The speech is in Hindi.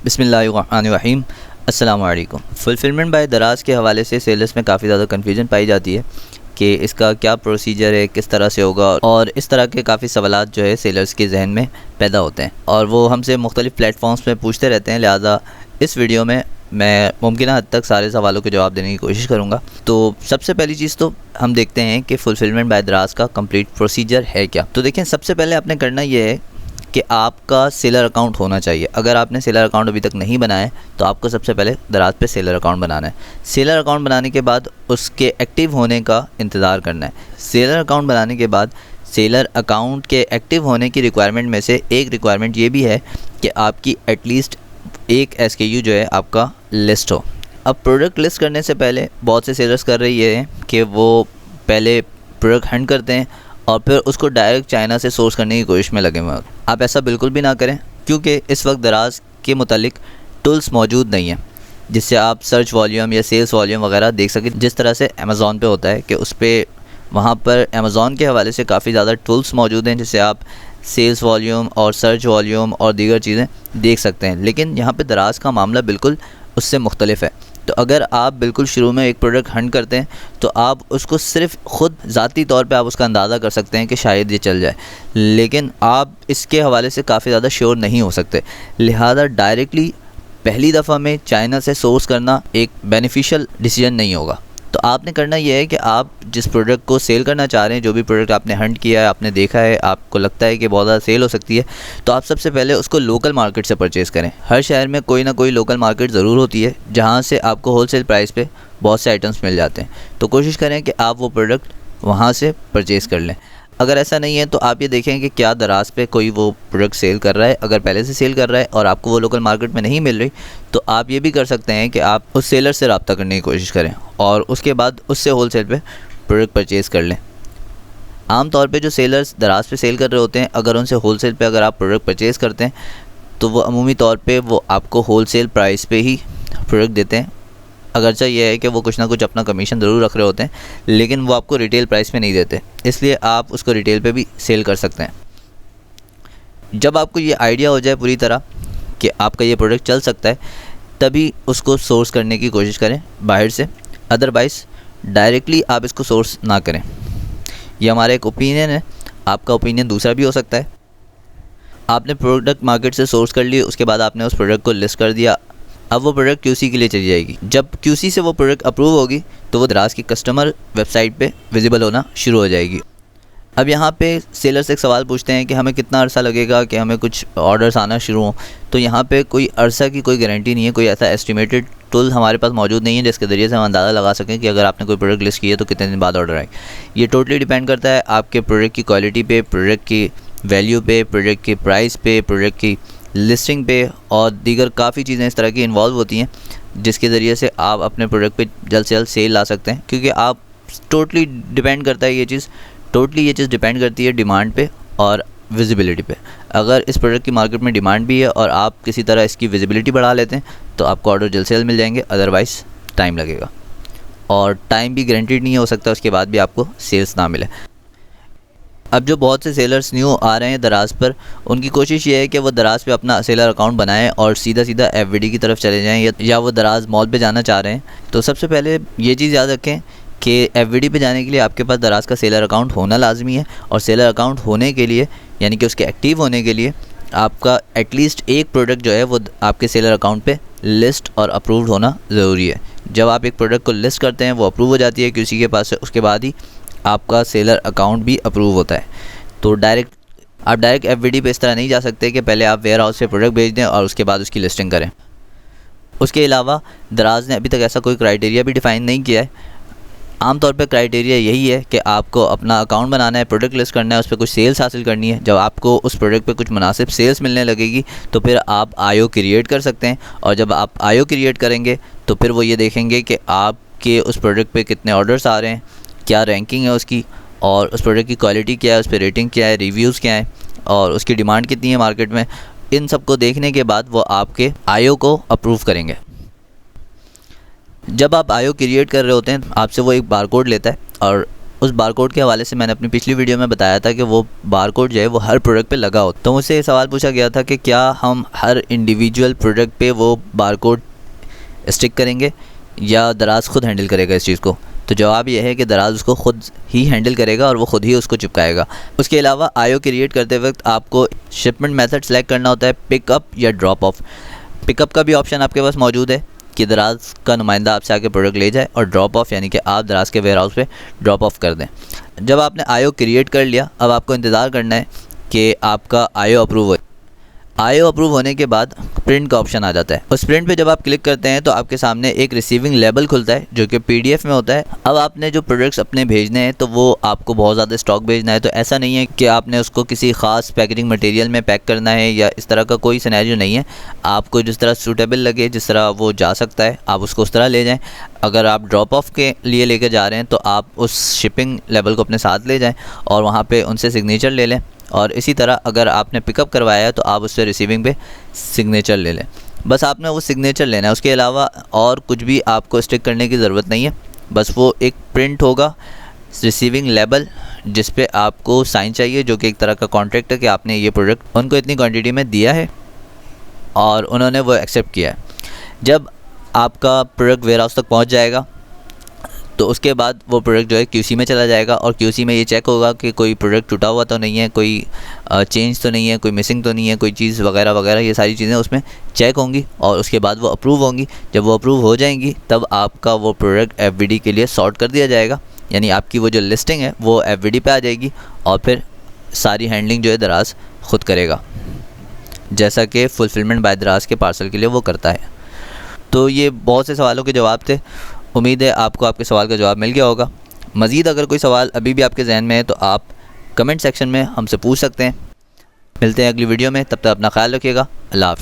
बिस्मिल्लाहिर्रहमानिर्रहीम। अस्सलाम वालेकुम। फुलफिलमेंट बाय दराज के हवाले से सेलर्स में काफ़ी ज़्यादा कन्फ्यूजन पाई जाती है कि इसका क्या प्रोसीजर है, किस तरह से होगा, और इस तरह के काफ़ी सवालात जो है सेलर्स के जहन में पैदा होते हैं और वो हमसे मुख्तलिफ़ प्लेटफॉर्म्स में पूछते रहते हैं। लिहाजा इस वीडियो में मैं मुमकिन हद तक सारे सवालों के जवाब देने की कोशिश करूँगा। तो सबसे पहली चीज़ तो हम देखते हैं कि फुलफिलमेंट बाय दराज का कंप्लीट प्रोसीजर है क्या। तो देखें, सबसे पहले आपने करना ये है कि आपका सेलर अकाउंट होना चाहिए। अगर आपने सेलर अकाउंट अभी तक नहीं बनाया है तो आपको सबसे पहले दराज पे सेलर अकाउंट बनाना है। सेलर अकाउंट बनाने के बाद उसके एक्टिव होने का इंतज़ार करना है। सेलर अकाउंट बनाने के बाद सेलर अकाउंट के एक्टिव होने की रिक्वायरमेंट में से एक रिक्वायरमेंट ये भी है कि आपकी एटलीस्ट एक SKU जो है आपका लिस्ट हो। अब प्रोडक्ट लिस्ट करने से पहले बहुत से सेलर्स कर रही है कि वो पहले प्रोडक्ट हंट करते हैं और फिर उसको डायरेक्ट चाइना से सोर्स करने की कोशिश में लगे हुए हैं। आप ऐसा बिल्कुल भी ना करें, क्योंकि इस वक्त दराज के मुतालिक टूल्स मौजूद नहीं हैं जिससे आप सर्च वॉल्यूम या सेल्स वॉल्यूम वगैरह देख सकें, जिस तरह से अमेज़ॉन पे होता है कि उस पर वहाँ पर अमेज़ॉन के हवाले से काफ़ी ज़्यादा टूल्स मौजूद हैं जिससे आप सेल्स वॉल्यूम और सर्च वॉल्यूम और दीगर चीज़ें देख सकते हैं। लेकिन यहाँ पे दराज का मामला बिल्कुल उससे मुख्तलिफ है। तो अगर आप बिल्कुल शुरू में एक प्रोडक्ट हंट करते हैं तो आप उसको सिर्फ ख़ुद ज़ाती तौर पे आप उसका अंदाज़ा कर सकते हैं कि शायद ये चल जाए, लेकिन आप इसके हवाले से काफ़ी ज़्यादा श्योर नहीं हो सकते। लिहाजा डायरेक्टली पहली दफ़ा में चाइना से सोर्स करना एक बेनिफिशियल डिसीजन नहीं होगा। तो आपने करना यह है कि आप जिस प्रोडक्ट को सेल करना चाह रहे हैं, जो भी प्रोडक्ट आपने हंट किया है, आपने देखा है, आपको लगता है कि बहुत ज़्यादा सेल हो सकती है, तो आप सबसे पहले उसको लोकल मार्केट से परचेज़ करें। हर शहर में कोई ना कोई लोकल मार्केट ज़रूर होती है जहाँ से आपको होलसेल प्राइस पे बहुत से आइटम्स मिल जाते हैं। तो कोशिश करें कि आप वो प्रोडक्ट वहाँ से परचेज़ कर लें। अगर ऐसा नहीं है तो आप ये देखें कि क्या दराज पे कोई वो प्रोडक्ट सेल कर रहा है। अगर पहले से सेल कर रहा है और आपको वो लोकल मार्केट में नहीं मिल रही, तो आप ये भी कर सकते हैं कि आप उस सेलर से रब्ता करने की कोशिश करें और उसके बाद उससे होलसेल पे प्रोडक्ट परचेज़ कर लें। आम तौर पे जो सेलर्स दराज पे सेल कर रहे होते हैं, अगर उनसे होलसेल पे अगर आप प्रोडक्ट परचेज़ करते हैं तो वो अमूमी तौर पर वो आपको होलसेल प्राइस पर ही प्रोडक्ट देते हैं। अगरचा ये है कि वो कुछ ना कुछ अपना कमीशन ज़रूर रख रहे होते हैं, लेकिन वो आपको रिटेल प्राइस पे नहीं देते, इसलिए आप उसको रिटेल पे भी सेल कर सकते हैं। जब आपको ये आइडिया हो जाए पूरी तरह कि आपका ये प्रोडक्ट चल सकता है, तभी उसको सोर्स करने की कोशिश करें बाहर से। अदरवाइज़ डायरेक्टली आप इसको सोर्स ना करें। ये हमारा एक ओपिनियन है, आपका ओपिनियन दूसरा भी हो सकता है। आपने प्रोडक्ट मार्केट से सोर्स कर लिए, उसके बाद आपने उस प्रोडक्ट को लिस्ट कर दिया। अब वो प्रोडक्ट QC के लिए चली जाएगी। जब QC से वो प्रोडक्ट अप्रूव होगी तो वो दराज की कस्टमर वेबसाइट पे विजिबल होना शुरू हो जाएगी। अब यहाँ पे सेलर से एक सवाल पूछते हैं कि हमें कितना अरसा लगेगा कि हमें कुछ ऑर्डर्स आना शुरू हों। तो यहाँ पे कोई अरसा की कोई गारंटी नहीं है, कोई ऐसा एस्टिमेटेड टूल हमारे पास मौजूद नहीं है जिसके ज़रिए से हम अंदाज़ा लगा सकें कि अगर आपने कोई प्रोडक्ट लिस्ट किया तो कितने दिन बाद ऑर्डर आए। ये टोटली डिपेंड करता है आपके प्रोडक्ट की क्वालिटी पे, प्रोडक्ट की वैल्यू पे, प्रोडक्ट की प्राइस पे, प्रोडक्ट की लिस्टिंग पे और दीगर काफ़ी चीज़ें इस तरह की इन्वॉल्व होती हैं जिसके ज़रिए से आप अपने प्रोडक्ट पे जल्द से जल्द सेल ला सकते हैं। क्योंकि आप टोटली डिपेंड करता है ये चीज़ डिपेंड करती है डिमांड पे और विजिबिलिटी पे। अगर इस प्रोडक्ट की मार्केट में डिमांड भी है और आप किसी तरह इसकी विजिबिलिटी बढ़ा लेते हैं तो आपको ऑर्डर जल्द से जल्द मिल जाएंगे, अदरवाइज़ टाइम लगेगा और टाइम भी गारंटीड नहीं हो सकता, उसके बाद भी आपको सेल्स ना मिले। अब जो बहुत से सेलर्स न्यू आ रहे हैं दराज पर, उनकी कोशिश ये है कि वो दराज पे अपना सेलर अकाउंट बनाएं और सीधा FVD की तरफ चले जाएं, या वो दराज मॉल पे जाना चाह रहे हैं। तो सबसे पहले ये चीज़ याद रखें कि FVD पे जाने के लिए आपके पास दराज का सेलर अकाउंट होना लाजमी है और सेलर अकाउंट होने के लिए, यानी कि उसके एक्टिव होने के लिए, आपका एटलीस्ट एक प्रोडक्ट जो है वो आपके सेलर अकाउंट पे लिस्ट और अप्रूव्ड होना ज़रूरी है। जब आप एक प्रोडक्ट को लिस्ट करते हैं, वो अप्रूव हो जाती है QC के पास से, उसके बाद ही आपका सेलर अकाउंट भी अप्रूव होता है। तो आप डायरेक्ट FVD पे इस तरह नहीं जा सकते कि पहले आप वेयर हाउस से प्रोडक्ट भेज दें और उसके बाद उसकी लिस्टिंग करें। उसके अलावा दराज ने अभी तक ऐसा कोई क्राइटेरिया भी डिफ़ाइन नहीं किया है। आमतौर पे क्राइटेरिया यही है कि आपको अपना अकाउंट बनाना है, प्रोडक्ट लिस्ट करना है, उस पर कुछ सेल्स हासिल करनी है। जब आपको उस प्रोडक्ट पे कुछ मुनासिब सेल्स मिलने लगेगी तो फिर आप IO क्रिएट कर सकते हैं, और जब आप IO क्रिएट करेंगे तो फिर वो ये देखेंगे कि आपके उस प्रोडक्ट पे कितने ऑर्डर्स आ रहे हैं, क्या रैंकिंग है उसकी, और उस प्रोडक्ट की क्वालिटी क्या है, उस पर रेटिंग क्या है, रिव्यूज़ क्या है, और उसकी डिमांड कितनी है मार्केट में। इन सब को देखने के बाद वो आपके IO को अप्रूव करेंगे। जब आप IO क्रिएट कर रहे होते हैं आपसे वो एक बारकोड लेता है और उस बारकोड के हवाले से मैंने अपनी पिछली वीडियो में बताया था कि वो बारकोड जो है वो हर प्रोडक्ट पे लगा हो। तो मुझसे ये सवाल पूछा गया था कि क्या हम हर इंडिविजुअल प्रोडक्ट पे वो बारकोड स्टिक करेंगे या दराज खुद हैंडल करेगा इस चीज़ को। तो जवाब यह है कि दराज उसको खुद ही हैंडल करेगा और वो खुद ही उसको चिपकाएगा। उसके अलावा आईओ क्रिएट करते वक्त आपको शिपमेंट मेथड सेलेक्ट करना होता है, पिकअप या ड्रॉप ऑफ। पिकअप का भी ऑप्शन आपके पास मौजूद है कि दराज का नुमाइंदा आपसे आके प्रोडक्ट ले जाए, और ड्रॉप ऑफ यानी कि आप दराज के वेयर हाउस पे ड्रॉप ऑफ कर दें। जब आपने आईओ क्रिएट कर लिया, अब आपको इंतज़ार करना है कि आपका आईओ अप्रूव हो। आईओ अप्रूव होने के बाद प्रिंट का ऑप्शन आ जाता है। उस प्रिंट पे जब आप क्लिक करते हैं तो आपके सामने एक रिसीविंग लेबल खुलता है जो कि पीडीएफ में होता है। अब आपने जो प्रोडक्ट्स अपने भेजने हैं तो वो आपको बहुत ज़्यादा स्टॉक भेजना है, तो ऐसा नहीं है कि आपने उसको किसी ख़ास पैकेजिंग मटेरियल में पैक करना है या इस तरह का कोई सिनेरियो नहीं है। आपको जिस तरह सूटेबल लगे, जिस तरह वो जा सकता है, आप उसको उस तरह ले जाएँ। अगर आप ड्रॉप ऑफ के लिए लेकर जा रहे हैं तो आप उस शिपिंग लेबल को अपने साथ ले जाएँ और वहाँ पर उनसे सिग्नेचर ले लें। और इसी तरह अगर आपने पिकअप करवाया है तो आप उससे रिसीविंग पे सिग्नेचर ले लें। बस आपने वो सिग्नेचर लेना है, उसके अलावा और कुछ भी आपको स्टिक करने की ज़रूरत नहीं है। बस वो एक प्रिंट होगा रिसीविंग लेबल जिस पे आपको साइन चाहिए, जो कि एक तरह का कॉन्ट्रैक्ट है कि आपने ये प्रोडक्ट उनको इतनी क्वांटिटी में दिया है और उन्होंने वो एक्सेप्ट किया है। जब आपका प्रोडक्ट वेयर हाउस तक पहुँच जाएगा तो उसके बाद वो प्रोडक्ट जो है क्यूसी में चला जाएगा और क्यूसी में ये चेक होगा कि कोई प्रोडक्ट टूटा हुआ तो नहीं है, कोई चेंज तो नहीं है, कोई मिसिंग तो नहीं है, कोई चीज़ वगैरह वगैरह, ये सारी चीज़ें उसमें चेक होंगी और उसके बाद वो अप्रूव होंगी। जब वो अप्रूव हो जाएंगी तब आपका वो प्रोडक्ट एफवीडी के लिए सॉर्ट कर दिया जाएगा, यानी आपकी वो जो लिस्टिंग है वो एफवीडी पे आ जाएगी और फिर सारी हैंडलिंग जो है दराज खुद करेगा, जैसा कि फुलफिलमेंट बाय दराज के पार्सल के लिए वो करता है। तो ये बहुत से सवालों के जवाब थे। उम्मीद है आपको आपके सवाल का जवाब मिल गया होगा। मज़ीद अगर कोई सवाल अभी भी आपके जहन में है तो आप कमेंट सेक्शन में हमसे पूछ सकते हैं। मिलते हैं अगली वीडियो में, तब तक अपना ख्याल रखिएगा। अल्लाह हाफ़िज़।